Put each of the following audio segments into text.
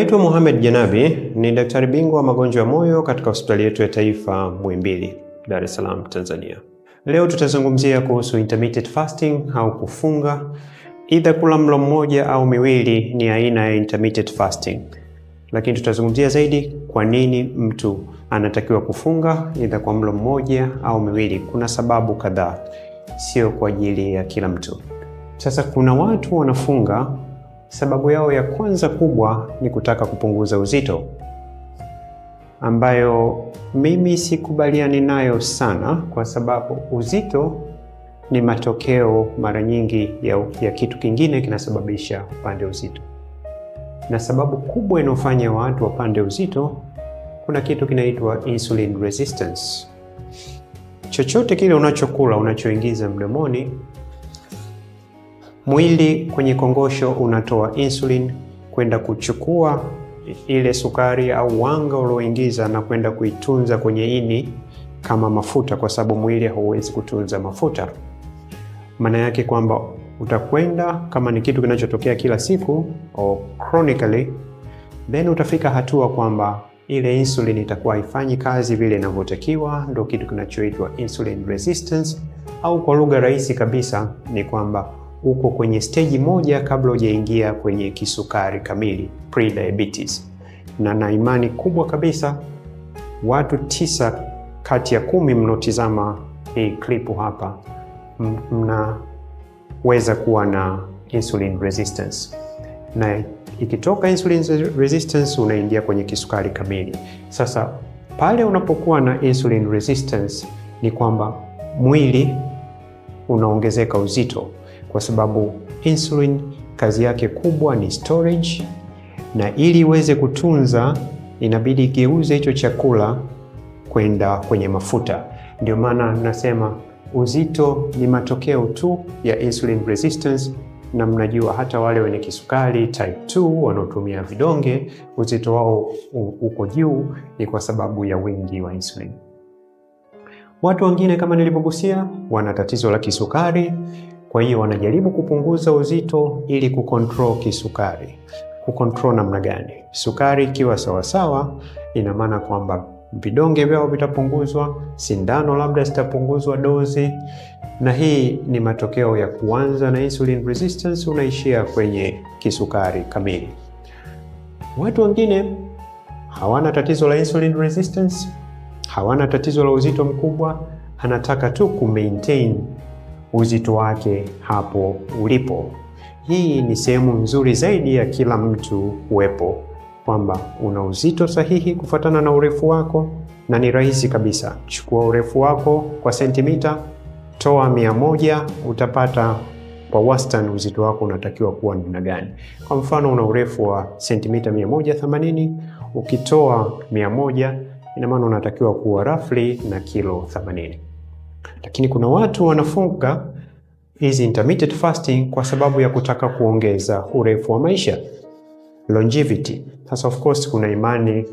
Naitwa Mohamed Janabi, ni daktari bingwa wa magonjwa ya moyo katika hospitali yetu ya taifa Muhimbili, Dar es Salaam, Tanzania. Leo tutazungumzia kuhusu intermittent fasting au kufunga. Either kula mlo mmoja au miwili ni aina ya intermittent fasting. Lakini tutazungumzia zaidi kwa nini mtu anatakiwa kufunga either kwa mlo mmoja au miwili. Kuna sababu kadhaa, sio kwa ajili ya kila mtu. Sasa kuna watu wanafunga, sababu yao ya kwanza kubwa ni kutaka kupunguza uzito, ambayo mimi sikubaliani nayo sana, kwa sababu uzito ni matokeo mara nyingi ya kitu kingine kinasababisha upande uzito. Na sababu kubwa inayofanya watu wapande uzito, kuna kitu kinaitwa insulin resistance. Chochote kile unachokula, unachoingiza mdomoni, mwili kwenye kongosho unatoa insulin kwenda kuchukua ile sukari au wanga ulioingiza na kwenda kuitunza kwenye ini kama mafuta, kwa sababu mwili hauwezi kutunza mafuta. Maana yake kwamba utakwenda, kama ni kitu kinachotokea kila siku au chronically, then utafika hatua kwamba ile insulin itakuwa haifanyi kazi vile inavyotakiwa, ndio kitu kinachoitwa insulin resistance, au kwa lugha rahisi kabisa ni kwamba uko kwenye stage moja kabla hujaingia kwenye kisukari kamili, pre-diabetes. Na imani kubwa kabisa, watu 9 kati ya 10 mnaotizama hii klipu hapa mnaweza kuwa na insulin resistance. Na ikitoka insulin resistance unaingia kwenye kisukari kamili. Sasa pale unapokuwa na insulin resistance ni kwamba mwili unaongezeka uzito, kwa sababu insulin kazi yake kubwa ni storage, na ili iweze kutunza inabidi igeuze hicho chakula kwenda kwenye mafuta. Ndio maana nasema uzito ni matokeo tu ya insulin resistance, na mnajua hata wale wenye kisukari type 2 wanaotumia vidonge, uzito wao uko juu ni kwa sababu ya wingi wa insulin. Watu wengine kama nilivyogusia wana tatizo la kisukari, kwa hiyo wanajaribu kupunguza uzito ili kucontrol kisukari. Kucontrol namna gani? Sukari ikiwa sawasawa, ina maana kwamba vidonge vyao vitapunguzwa, sindano labda zitapunguzwa dozi, na hii ni matokeo ya kuanza na insulin resistance, unaishia kwenye kisukari kamili. Watu wengine hawana tatizo la insulin resistance, hawana tatizo la uzito mkubwa, anataka tu kumaintain uzito wake hapo ulipo. Hii ni sehemu nzuri zaidi ya kila mtu kuwepo, kwamba una uzito sahihi kufuatana na urefu wako, na ni rahisi kabisa. Chukua urefu wako kwa sentimita, toa 100, utapata kwa wastani uzito wako unatakiwa kuwa namna gani. Kwa mfano una urefu wa sentimita 180, ukitoa 100 ina maana unatakiwa kuwa roughly na kilo 80. Lakini kuna watu wanafunga hizi intermittent fasting kwa sababu ya kutaka kuongeza urefu wa maisha, longevity. Sasa of course kuna imani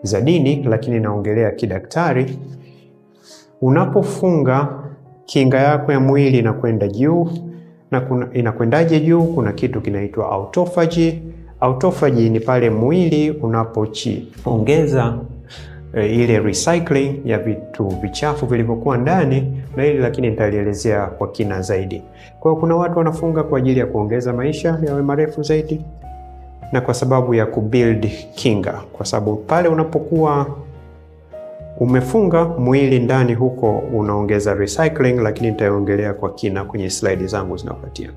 za dini, lakini naongelea kidaktari. Unapofunga, kinga yako ya mwili inakwenda juu, na inakwendaje juu? Kuna kitu kinaitwa autophagy. Autophagy ni pale mwili unapoongeza ile recycling ya vitu vichafu vilivyokuwa ndani, na hili lakini nitalielezea kwa kina zaidi. Kwa hiyo kuna watu wanafunga kwa ajili ya kuongeza maisha yawe marefu zaidi, na kwa sababu ya kubuild kinga, kwa sababu pale unapokuwa umefunga mwili ndani huko unaongeza recycling, lakini nitaiongelea kwa kina kwenye slide zangu zinafuatia.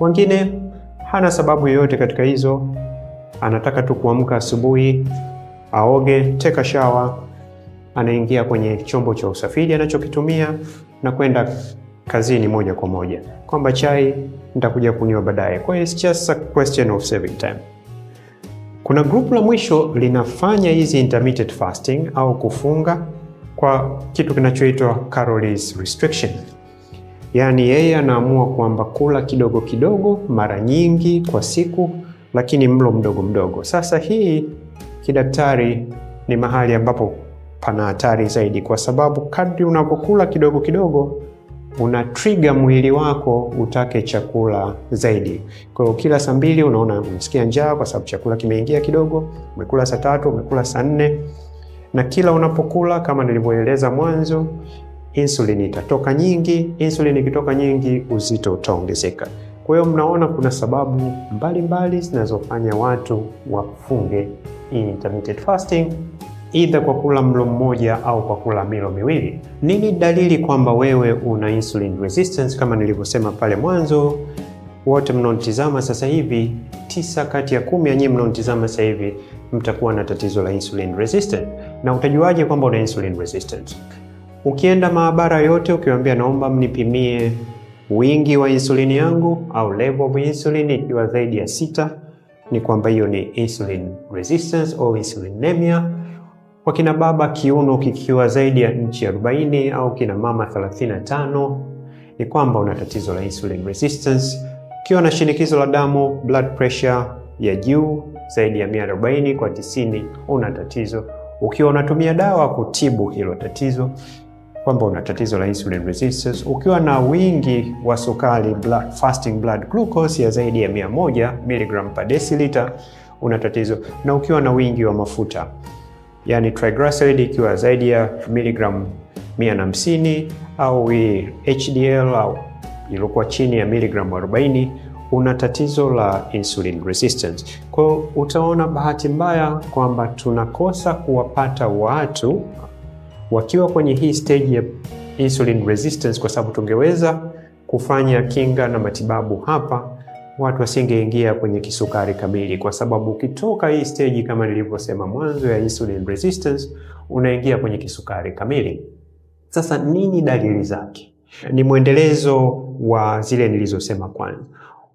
Wengine hana sababu yoyote katika hizo, anataka tu kuamka asubuhi, aoge, take a shower, anaingia kwenye chombo cha usafiri anachokitumia na kwenda kazini moja kwa moja, kwamba chai nitakuja kunywa baadaye. Kwa hiyo it's just a question of saving time. Kuna group la mwisho linafanya hizi intermittent fasting au kufunga kwa kitu kinachoitwa calories restriction. Yaani yeye anaamua kwamba kula kidogo kidogo mara nyingi kwa siku, lakini mlo mdogo mdogo. Sasa hii kidaktari ni mahali ambapo pana hatari zaidi, kwa sababu kadri unapokula kidogo kidogo una trigger mwili wako utake chakula zaidi. Kwa hiyo kila saa 2 unaona unasikia njaa kwa sababu chakula kimeingia kidogo, umekula saa 3, umekula saa 4, na kila unapokula kama nilivyoeleza mwanzo, insulin itatoka nyingi. Insulin ikitoka nyingi, uzito utaongezeka. Kwa hiyo mnaona kuna sababu mbalimbali zinazofanya watu wafunge intermittent fasting, either kwa kula mlo mmoja au kwa kula milo miwili. Nini dalili kwamba wewe una insulin resistance? Kama nilivyosema pale mwanzo, wote mnaonitazama sasa hivi, 9 kati ya 10 ya nyinyi mnaonitazama sasa hivi mtakuwa na tatizo la insulin resistant. Na utajuaje kwamba una insulin resistant? Ukienda maabara yote ukiwaambia naomba mnipimie wingi wa insulini yangu au level of insulin ikiwa zaidi ya 6, ni kwamba hiyo ni insulin resistance au insulinemia. Kwa kina baba, kiuno kikiwa zaidi ya inchi 40 au kina mama 35, ni kwamba una tatizo la insulin resistance. Ukiwa na shinikizo la damu, blood pressure ya juu zaidi ya 140 kwa 90, una tatizo. Ukiwa unatumia dawa kutibu hilo tatizo, kwamba una tatizo la insulin resistance. Ukiwa na wingi wa sukari, fasting blood glucose ya zaidi ya 100 mg per deciliter, una tatizo. Na ukiwa na wingi wa mafuta, yani triglyceride ikiwa zaidi ya miligram 150 au HDL au ilikuwa chini ya miligram 40, una tatizo la insulin resistance. Kwa hiyo utaona bahati mbaya kwamba tunakosa kuwapata watu wakiwa kwenye hii stage ya insulin resistance, kwa sababu tungeweza kufanya kinga na matibabu hapa, watu wasingeingia kwenye kisukari kamili, kwa sababu ukitoka hii stage kama nilivyosema mwanzo ya insulin resistance, unaingia kwenye kisukari kamili. Sasa nini dalili zake? Ni mwendelezo wa zile nilizosema kwanza.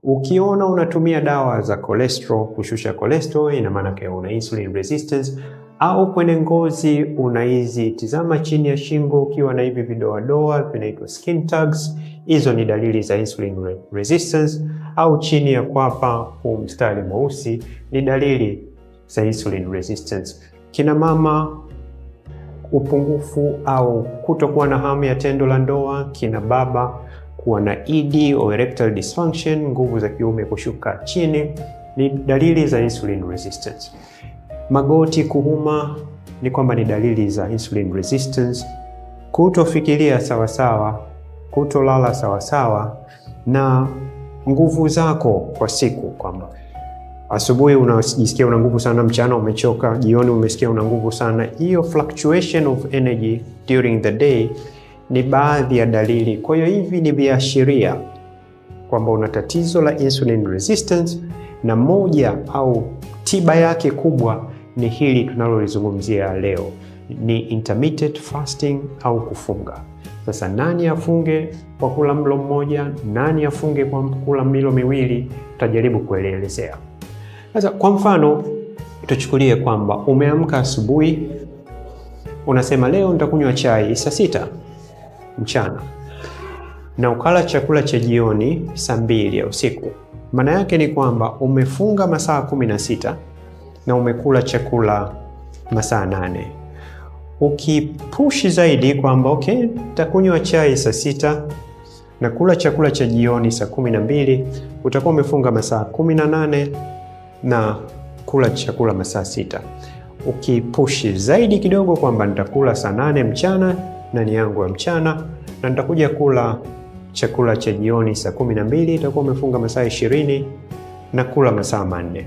Ukiona unatumia dawa za cholesterol kushusha cholesterol, ina maana kwa una insulin resistance. Au kwenye ngozi una hizi, tizama chini ya shingo ukiwa na hivi vidoadoa vinaitwa skin tags, hizo ni dalili za insulin resistance. Au chini ya kwapa mstari mweusi ni dalili za insulin resistance. Kina mama, upungufu au kutokuwa na hamu ya tendo la ndoa. Kina baba, kuwa na ED au erectile dysfunction, nguvu za kiume kushuka chini, ni dalili za insulin resistance. Magoti kuuma ni kwamba ni dalili za insulin resistance. Kutofikiria sawasawa, kutolala sawasawa, na nguvu zako kwa siku, kwamba asubuhi unajisikia una nguvu sana, mchana umechoka, jioni umesikia una nguvu sana. Hiyo fluctuation of energy during the day ni baadhi ya dalili. Kwa hiyo hivi ni viashiria kwamba una tatizo la insulin resistance, na moja au tiba yake kubwa ni hili tunalolizungumzia leo, ni intermittent fasting au kufunga. Sasa nani afunge kwa kula mlo mmoja, nani afunge kwa kula milo miwili, tutajaribu kuelezea. Sasa kwa mfano, tuchukulie kwamba umeamka asubuhi, unasema leo nitakunywa chai saa 6 mchana, na ukala chakula cha jioni saa 2 ya usiku. Maana yake ni kwamba umefunga masaa 16 na umekula chakula masaa 8. Ukipushi zaidi kwamba okay, nitakunywa chai saa 6 na kula chakula cha jioni saa 12, utakuwa umefunga masaa 18 na kula chakula masaa 6. Ukipushi zaidi kidogo kwamba nitakula saa 8 mchana na ni yangu ya mchana, na nitakuja kula chakula cha jioni saa 12, itakuwa umefunga masaa 20 na kula masaa 4.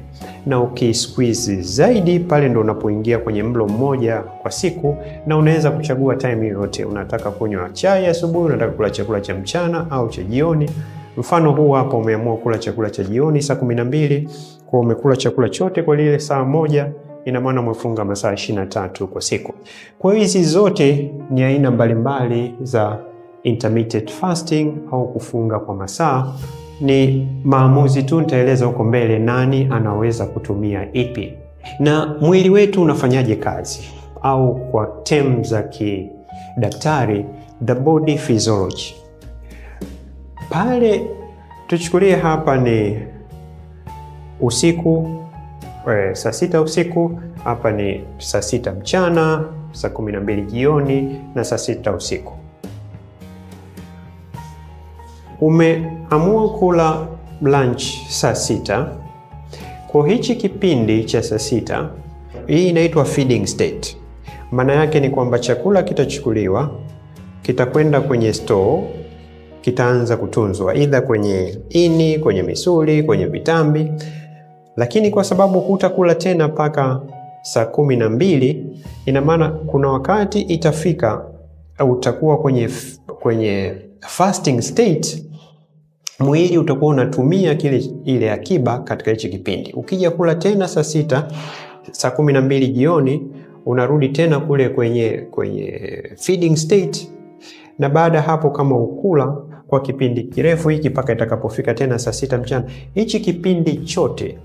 Na ukisqueeze zaidi, pale ndo unapoingia kwenye mlo mmoja kwa siku, na unaweza kuchagua time yoyote. Unataka kunywa chai asubuhi, unataka kula chakula cha mchana au cha jioni. Mfano huu hapa, umeamua kula chakula cha jioni saa 12, kwa umekula chakula chote kwa lile saa moja, ina maana umefunga masaa 23 kwa siku. Kwa hiyo hizi zote ni aina mbalimbali za intermittent fasting au kufunga kwa masaa. Ni maamuzi tu, nitaeleza huko mbele nani anaweza kutumia ipi. Na mwili wetu unafanyaje kazi, au kwa terms za kidaktari, the body physiology. Pale tuchukulie hapa ni usiku, saa 6 usiku, hapa ni saa 6 mchana, saa 12 jioni na saa 6 usiku. Umeamua kula lunch saa 6. Kwa hichi kipindi cha saa 6, hii inaitwa feeding state. Maana yake ni kwamba chakula kitachukuliwa, kitakwenda kwenye store, kitaanza kutunzwa either kwenye ini, kwenye misuli, kwenye vitambi. Lakini kwa sababu hutakula tena mpaka saa 12, ina maana kuna wakati itafika au utakuwa kwenye fasting state, mwili utakuwa unatumia ile akiba katika hichi kipindi. Ukija kula tena saa 6, saa 12 jioni, unarudi tena kule kwenye feeding state, na baada hapo kama ukula kwa kipindi kirefu hiki mpaka itakapofika tena saa 6 mchana, hichi kipindi chote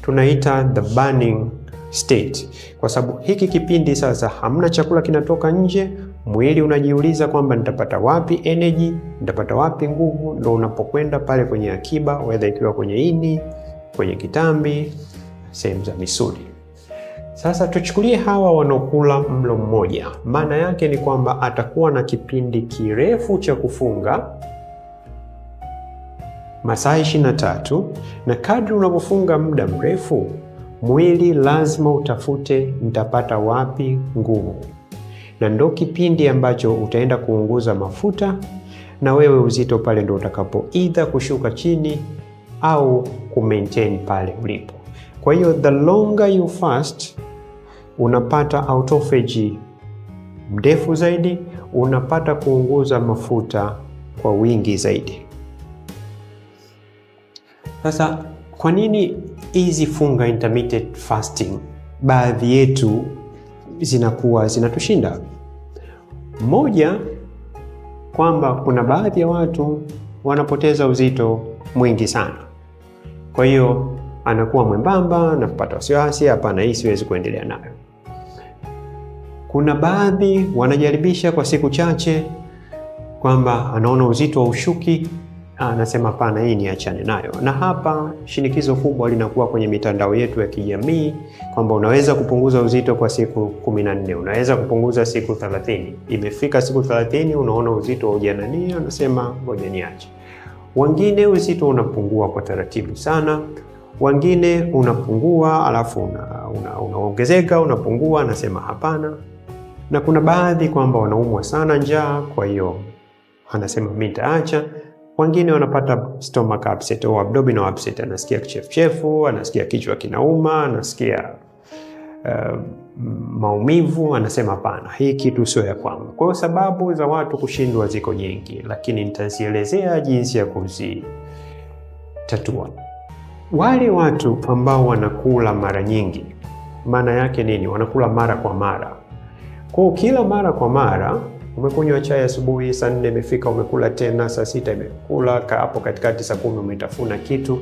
tunaita the burning state, kwa sababu hiki kipindi sasa hamna chakula kinatoka nje. Mwili unajiuliza kwamba nitapata wapi energy, nitapata wapi nguvu, ndo unapokwenda pale kwenye akiba, whether ikiwa kwenye ini, kwenye kitambi, sehemu za misuli. Sasa tuchukulie hawa wanaokula mlo mmoja, maana yake ni kwamba atakuwa na kipindi kirefu cha kufunga masaa 23, na kadri unapofunga muda mrefu, mwili lazima utafute nitapata wapi nguvu, na ndo kipindi ambacho utaenda kuunguza mafuta, na wewe uzito pale ndo utakapo either kushuka chini au kumaintain pale ulipo. Kwa hiyo the longer you fast, unapata autophagy mrefu zaidi, unapata kuunguza mafuta kwa wingi zaidi. Sasa kwa nini hizi funga intermittent fasting baadhi yetu zinakuwa zinatushinda? Moja, kwamba kuna baadhi ya watu wanapoteza uzito mwingi sana. Kwa hiyo anakuwa mwembamba na kupata wasiwasi, hapana, hii siwezi kuendelea nayo. Kuna baadhi wanajaribisha kwa siku chache kwamba anaona uzito wa ushuki, anasema hapana, hii niachane nayo. Na hapa shinikizo kubwa linakuwa kwenye mitandao yetu ya kijamii kwamba unaweza kupunguza uzito kwa siku 14, unaweza kupunguza siku 30. Imefika siku 30 unaona uzito hujanania, unasema ngoja niache. Wengine uzito unapungua kwa taratibu sana, wengine unapungua alafu unaongezeka, unapungua, anasema hapana. Na kuna baadhi kwamba wanaumwa sana njaa, kwa hiyo anasema mimi nitaacha. Wengine wanapata stomach upset au abdominal upset, anasikia kichefuchefu, anasikia kichwa kinauma, anasikia maumivu, anasema hapana, hii kitu sio ya kwangu. Kwa hiyo sababu za watu kushindwa ziko nyingi, lakini nitazielezea jinsi ya kuzitatua. Wale watu ambao wanakula mara nyingi, maana yake nini? Wanakula mara kwa mara. Kwa kila mara kwa mara, umekunywa chai asubuhi, saa 4 imefika umekula tena, saa 6 imekula, hapo katikati saa 10 umetafuna kitu,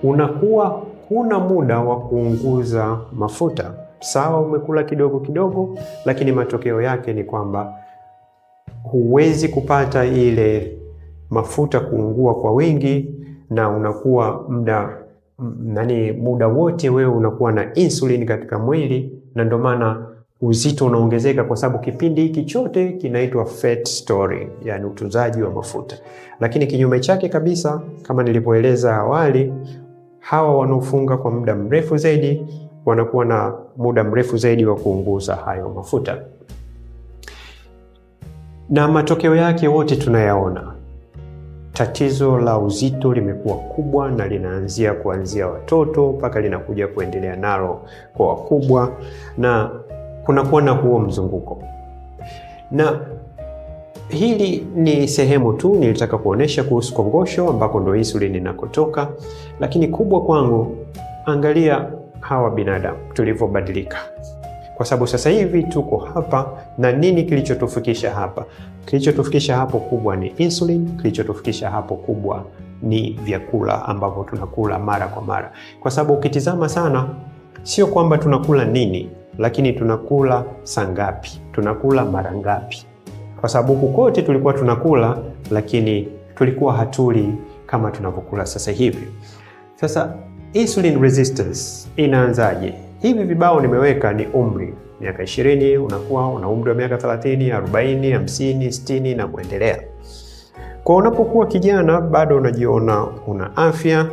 unakuwa huna muda wa kuunguza mafuta. Sawa, umekula kidogo kidogo, lakini matokeo yake ni kwamba huwezi kupata ile mafuta kuungua kwa wingi, na unakuwa muda wote wewe unakuwa na insulin katika mwili, na ndio maana uzito unaongezeka, kwa sababu kipindi hiki chote kinaitwa fat storing, yani utunzaji wa mafuta. Lakini kinyume chake kabisa, kama nilipoeleza awali, hawa wanaofunga kwa muda mrefu zaidi wanakuwa na muda mrefu zaidi wa kuunguza hayo mafuta, na matokeo yake wote tunayaona. Tatizo la uzito limekuwa kubwa na linaanzia kuanzia watoto mpaka linakuja kuendelea nalo kwa wakubwa, na kunakuwa na huo mzunguko. Na hili ni sehemu tu nilitaka kuonesha kuhusu kongosho, ambako ndo insulin inakotoka. Lakini kubwa kwangu, angalia hawa binadamu tulivyobadilika, kwa sababu sasa hivi tuko hapa. Na nini kilichotufikisha hapa? Kilichotufikisha hapo kubwa ni insulin, kilichotufikisha hapo kubwa ni vyakula ambavyo tunakula mara kwa mara. Kwa sababu ukitizama sana, sio kwamba tunakula nini, lakini tunakula saa ngapi, tunakula mara ngapi. Kwa sababu huku kote tulikuwa tunakula, lakini tulikuwa hatuli kama tunavyokula sasa hivi. Sasa insulin resistance inaanzaje? Hivi vibao nimeweka ni umri, miaka 20 unakuwa una umri wa miaka 30, 40, 50, 60 na kuendelea. Kwa unapokuwa kijana bado unajiona una afya,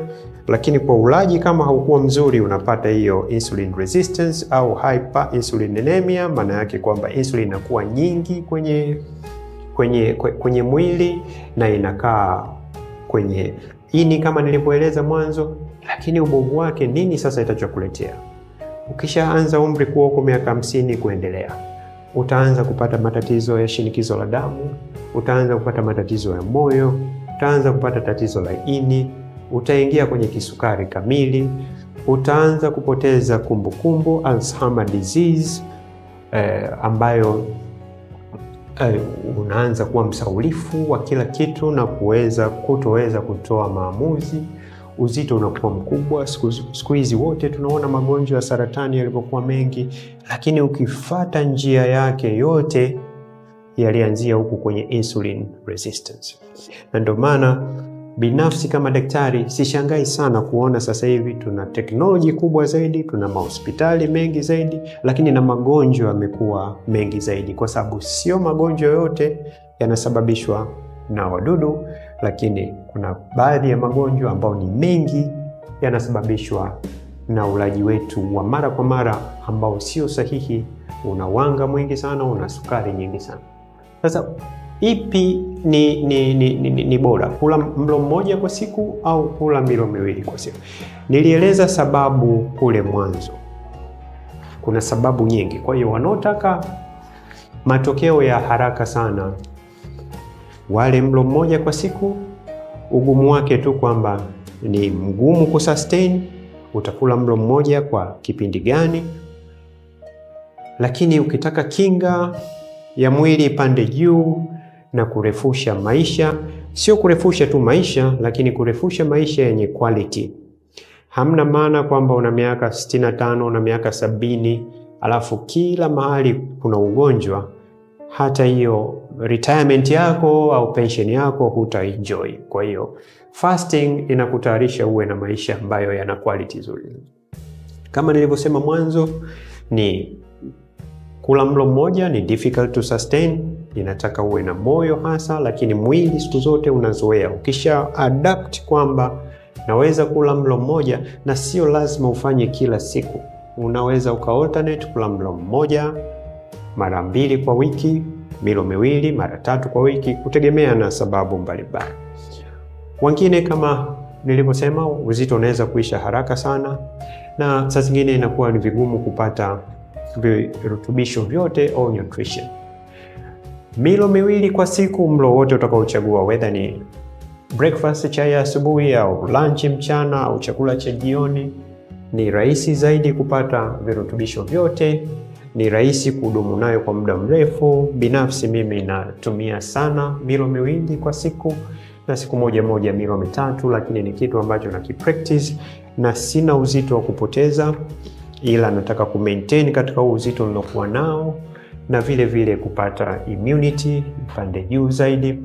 lakini kwa ulaji kama haukuwa mzuri unapata hiyo insulin resistance au hyperinsulinemia. Maana yake kwamba insulin inakuwa nyingi kwenye mwili na inakaa kwenye ini kama nilivyoeleza mwanzo. Lakini ubovu wake nini sasa itachokuletea? Ukishaanza umri kuwa uko miaka 50 kuendelea, utaanza kupata matatizo ya shinikizo la damu, utaanza kupata matatizo ya moyo, utaanza kupata tatizo la ini, utaingia kwenye kisukari kamili, utaanza kupoteza kumbukumbu, Alzheimer disease, ambayo unaanza kuwa msaulifu wa kila kitu na kutoweza kutoa maamuzi. Uzito unakuwa mkubwa. Siku hizi wote tunaona magonjwa ya saratani yalipokuwa mengi, lakini ukifata njia yake yote yalianzia huku kwenye insulin resistance. Na ndio maana binafsi kama daktari sishangai sana kuona sasa hivi tuna teknoloji kubwa zaidi, tuna mahospitali mengi zaidi, lakini na magonjwa yamekuwa mengi zaidi, kwa sababu sio magonjwa yote yanasababishwa na wadudu, lakini kuna baadhi ya magonjwa ambayo ni mengi yanasababishwa na ulaji wetu wa mara kwa mara ambao sio sahihi. Una wanga mwingi sana, una sukari nyingi sana. Sasa ipi ni bora, kula mlo mmoja kwa siku au kula milo miwili kwa siku? Nilieleza sababu kule mwanzo. Kuna sababu nyingi. Kwa hiyo wanaotaka matokeo ya haraka sana wale mlo mmoja kwa siku. Ugumu wake tu kwamba ni mgumu kusustain, utakula mlo mmoja kwa kipindi gani. Lakini ukitaka kinga ya mwili ipande juu na kurefusha maisha, sio kurefusha tu maisha, lakini kurefusha maisha yenye quality. Hamna maana kwamba una miaka 65, una miaka 70, alafu kila mahali kuna ugonjwa, hata hiyo retirement yako au pension yako huta enjoy. Kwa hiyo fasting inakutayarisha uwe na maisha ambayo yana quality nzuri. Kama nilivyosema mwanzo, ni kula mlo mmoja ni difficult to sustain, inataka uwe na moyo hasa, lakini mwili siku zote unazoea. Ukisha adapt kwamba naweza kula mlo mmoja, na sio lazima ufanye kila siku. Unaweza alternate kula mlo mmoja mara 2 kwa wiki, milo miwili mara 3 kwa wiki, kutegemea na sababu mbalimbali. Wengine kama nilivyosema, uzito unaweza kuisha haraka sana, na saa zingine inakuwa ni vigumu kupata virutubisho vyote au nutrition. Milo miwili kwa siku, mlo wote utakaochagua, whether ni breakfast, chai ya asubuhi, au lunch mchana, au chakula cha jioni, ni rahisi zaidi kupata virutubisho vyote, ni rahisi kudumu nayo kwa muda mrefu. Binafsi mimi natumia sana milo miwili kwa siku, na siku moja milo 3, lakini ni kitu ambacho nakipractice, na sina uzito wa kupoteza, ila nataka kumaintain katika uzito nilokuwa nao, na vile vile kupata immunity pande juu zaidi,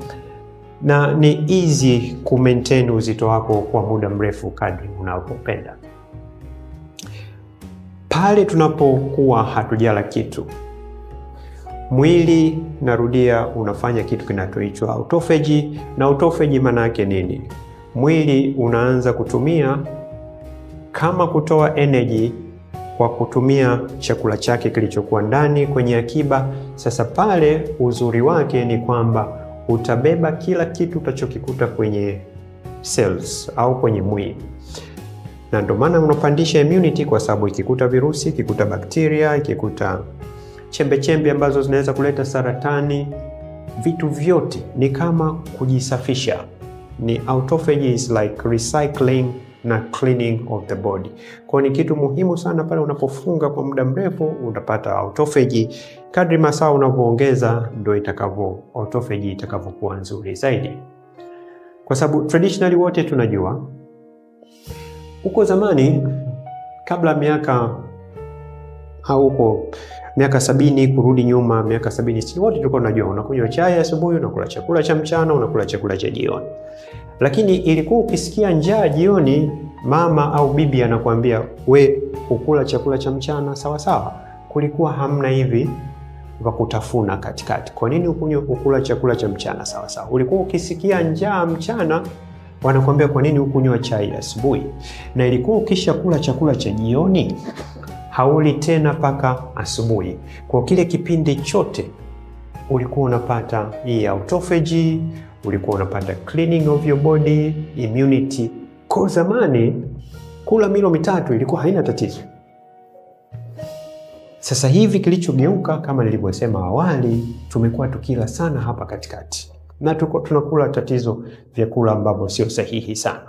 na ni easy kumaintain uzito wako kwa muda mrefu kadri unapopenda. Pale tunapokuwa hatujala kitu, mwili, narudia, unafanya kitu kinachoitwa autophagy. Na autophagy maana yake nini? Mwili unaanza kutumia kama kutoa energy kwa kutumia chakula chake kilichokuwa ndani kwenye akiba. Sasa pale uzuri wake ni kwamba utabeba kila kitu utachokikuta kwenye cells au kwenye mwili, na ndio maana unapandisha immunity, kwa sababu ikikuta virusi, ikikuta bakteria, ikikuta chembe ambazo zinaweza kuleta saratani, vitu vyote ni kama kujisafisha. Ni autophagy is like recycling na cleaning of the body. Kwa ni kitu muhimu sana pale unapofunga kwa muda mrefu, utapata autophagy. Kadri masaa unavyoongeza ndio autophagy itakavyokuwa nzuri zaidi. Kwa sababu traditionally wote tunajua, huko zamani kabla miaka miaka 70 kurudi nyuma, miaka 70 wote tulikuwa tunajua unakunywa chai asubuhi, unakula chakula cha mchana, unakula chakula cha jioni. Lakini ilikuwa ukisikia njaa jioni, mama au bibi anakuambia we ukula chakula cha mchana sawa sawa. Kulikuwa hamna hivi vya kutafuna katikati. Kwa nini ukula chakula cha mchana sawa sawa? Ulikuwa ukisikia njaa mchana, wanakuambia kwa nini ukunywa chai asubuhi? Na ilikuwa ukisha kula chakula cha jioni, hauli tena paka asubuhi. Kwa kile kipindi chote ulikuwa unapata hii autophagy, ulikuwa unapata cleaning of your body, immunity. Kwa zamani kula milo mitatu ilikuwa haina tatizo. Sasa hivi kilichogeuka, kama nilivyosema awali, tumekuwa tukila sana hapa katikati, na tunakula tatizo vyakula ambavyo sio sahihi sana.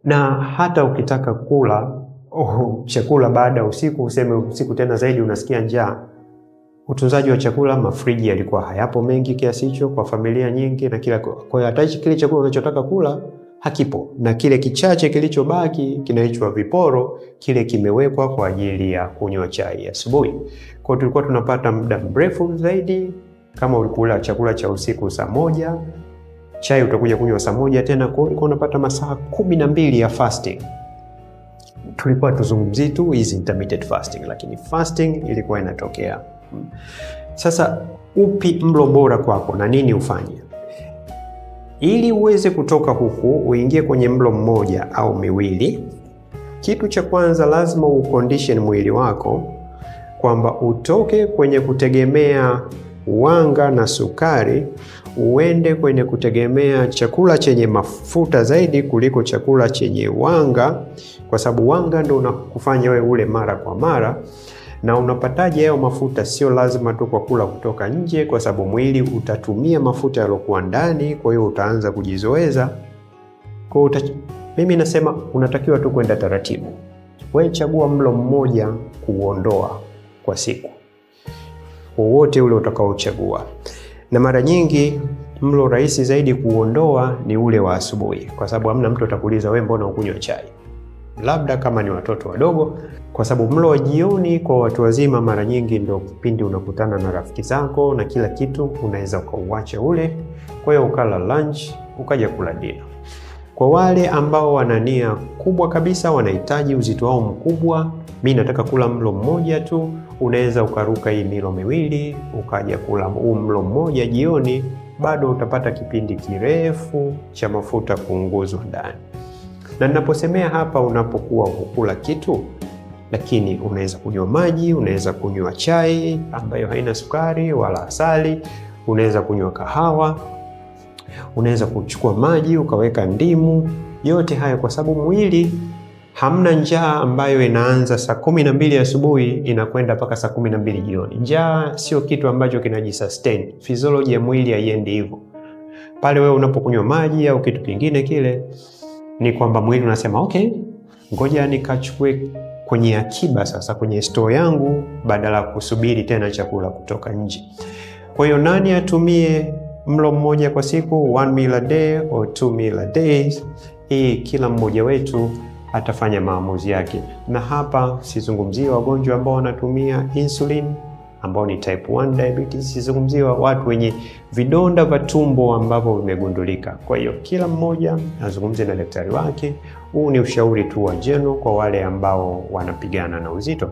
Na hata ukitaka kula chakula baada ya usiku, useme usiku tena zaidi unasikia njaa, utunzaji wa chakula, mafriji yalikuwa hayapo mengi kiasi hicho kwa familia nyingi na kila. Kwa hiyo hata kile chakula unachotaka kula hakipo, na kile kichache kilichobaki kinaitwa viporo, kile kimewekwa kwa ajili ya kunywa chai asubuhi. Kwa hiyo tulikuwa tunapata muda mrefu zaidi. Kama ulikula chakula cha usiku saa 1, chai utakuja kunywa saa 1 tena, kwa hiyo unapata masaa 12 ya fasting. Tulikuwa tuzungumzie tu hizi intermittent fasting, lakini fasting ilikuwa inatokea. Sasa upi mlo bora kwako na nini ufanye? Ili uweze kutoka huku uingie kwenye mlo mmoja au miwili, kitu cha kwanza lazima ucondition mwili wako kwamba utoke kwenye kutegemea wanga na sukari, uende kwenye kutegemea chakula chenye mafuta zaidi kuliko chakula chenye wanga, kwa sababu wanga ndio unakufanya wewe ule mara kwa mara. Na unapataje hayo mafuta? Sio lazima tu kwa kula kutoka nje, kwa sababu mwili utatumia mafuta yalokuwa ndani, kwa hiyo utaanza kujizoeza. Kwa mimi nasema unatakiwa tu kwenda taratibu. Wewe chagua mlo mmoja kuondoa kwa siku, wowote ule utakaochagua. Na mara nyingi mlo rahisi zaidi kuondoa ni ule wa asubuhi, kwa sababu hamna mtu atakuuliza wewe mbona ukunywa chai, labda kama ni watoto wadogo, kwa sababu mlo wa jioni kwa watu wazima mara nyingi ndio kipindi unakutana na rafiki zako na kila kitu, unaweza ukauacha ule. Kwa hiyo ukala lunch ukaja kula dinner. Kwa wale ambao wana nia kubwa kabisa, wanahitaji uzito wao mkubwa, mimi nataka kula mlo mmoja tu, unaweza ukaruka hii milo miwili ukaja kula mlo mmoja jioni, bado utapata kipindi kirefu cha mafuta kuunguzwa ndani. Na ninaposemea hapa, unapokuwa ukula kitu, lakini unaweza kunywa maji, unaweza kunywa chai ambayo haina sukari wala asali, unaweza kunywa kahawa, unaweza kuchukua maji ukaweka ndimu, yote haya kwa sababu mwili hamna njaa ambayo inaanza saa 12 asubuhi inakwenda mpaka saa 12 jioni. Njaa sio kitu ambacho kinajisustain. Physiology ya mwili haiendi hivyo. Pale wewe unapokunywa maji au kitu kingine kile, ni kwamba mwili unasema okay, ngoja nikachukue kwenye akiba sasa, kwenye store yangu, badala kusubiri tena chakula kutoka nje. Kwa hiyo nani atumie mlo mmoja kwa siku, 1 meal a day or 2 meal a day? Hii kila mmoja wetu atafanya maamuzi yake. Na hapa sizungumzii wagonjwa ambao wanatumia insulin ambao ni type 1 diabetes, sizungumzii watu wenye vidonda vya tumbo ambavyo vimegundulika. Kwa hiyo kila mmoja azungumze na daktari wake. Huu ni ushauri tu wa general kwa wale ambao wanapigana na uzito.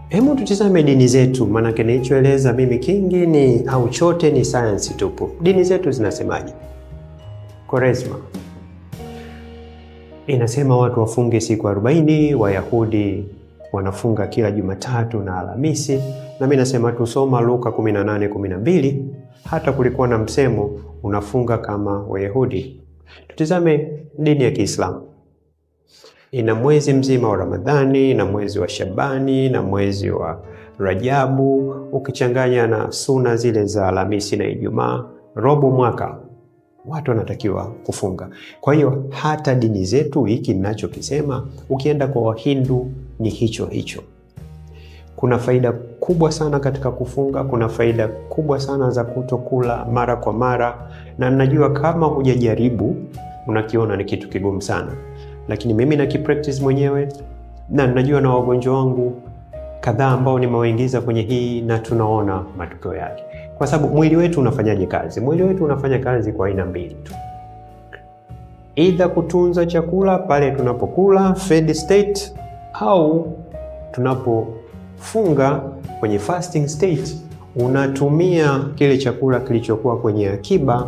Hebu tutizame dini zetu, maana nilichoeleza mimi kingi ni au chote ni science tupu. Dini zetu zinasemaje? Kwaresma inasema watu wafunge siku 40, Wayahudi wanafunga kila Jumatatu na Alhamisi, na mimi nasema tusoma Luka 18:12, hata kulikuwa na msemo unafunga kama Wayahudi. Tutizame dini ya Kiislamu. Ina mwezi mzima wa Ramadhani na mwezi wa Shabani na mwezi wa Rajabu, ukichanganya na suna zile za Alhamisi na Ijumaa, robo mwaka watu wanatakiwa kufunga. Kwa hiyo hata dini zetu, hiki ninachokisema, ukienda kwa Wahindu ni hicho hicho. Kuna faida kubwa sana katika kufunga, kuna faida kubwa sana za kutokula mara kwa mara, na najua kama hujajaribu unakiona ni kitu kigumu sana, lakini mimi nakipractice mwenyewe, na najua na wagonjwa wangu kadhaa ambao nimewaingiza kwenye hii, na tunaona matokeo yake. Kwa sababu mwili wetu unafanyaje kazi? Mwili wetu unafanya kazi kwa aina mbili tu. Either kutunza chakula pale tunapokula fed state, au tunapofunga kwenye fasting state, unatumia kile chakula kilichokuwa kwenye akiba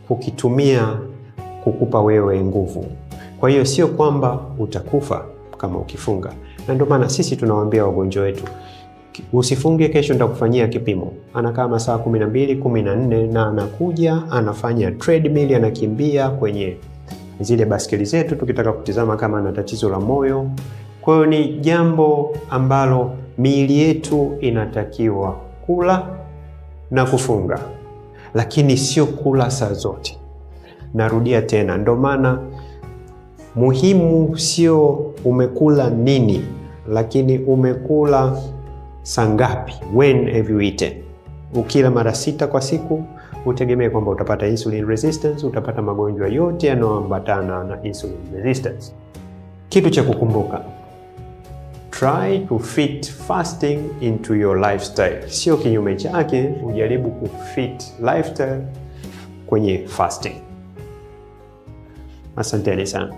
kukitumia kukupa wewe nguvu. Kwa hiyo sio kwamba utakufa kama ukifunga. Na ndio maana sisi tunawaambia wagonjwa wetu, usifunge, kesho nitakufanyia kipimo. Anakaa masaa 12, 14 na anakuja anafanya treadmill, anakimbia kwenye zile baskeli zetu tukitaka kutizama kama ana tatizo la moyo. Kwa hiyo ni jambo ambalo miili yetu inatakiwa kula na kufunga, lakini sio kula saa zote. Narudia tena, ndio maana muhimu sio umekula nini, lakini umekula saa ngapi, when have you eaten. Ukila mara 6 kwa siku, utegemee kwamba utapata insulin resistance, utapata magonjwa yote yanayoambatana na insulin resistance. Kitu cha kukumbuka, try to fit fasting into your lifestyle. Sio kinyume chake, ujaribu kufit lifestyle kwenye fasting. Asanteni sana.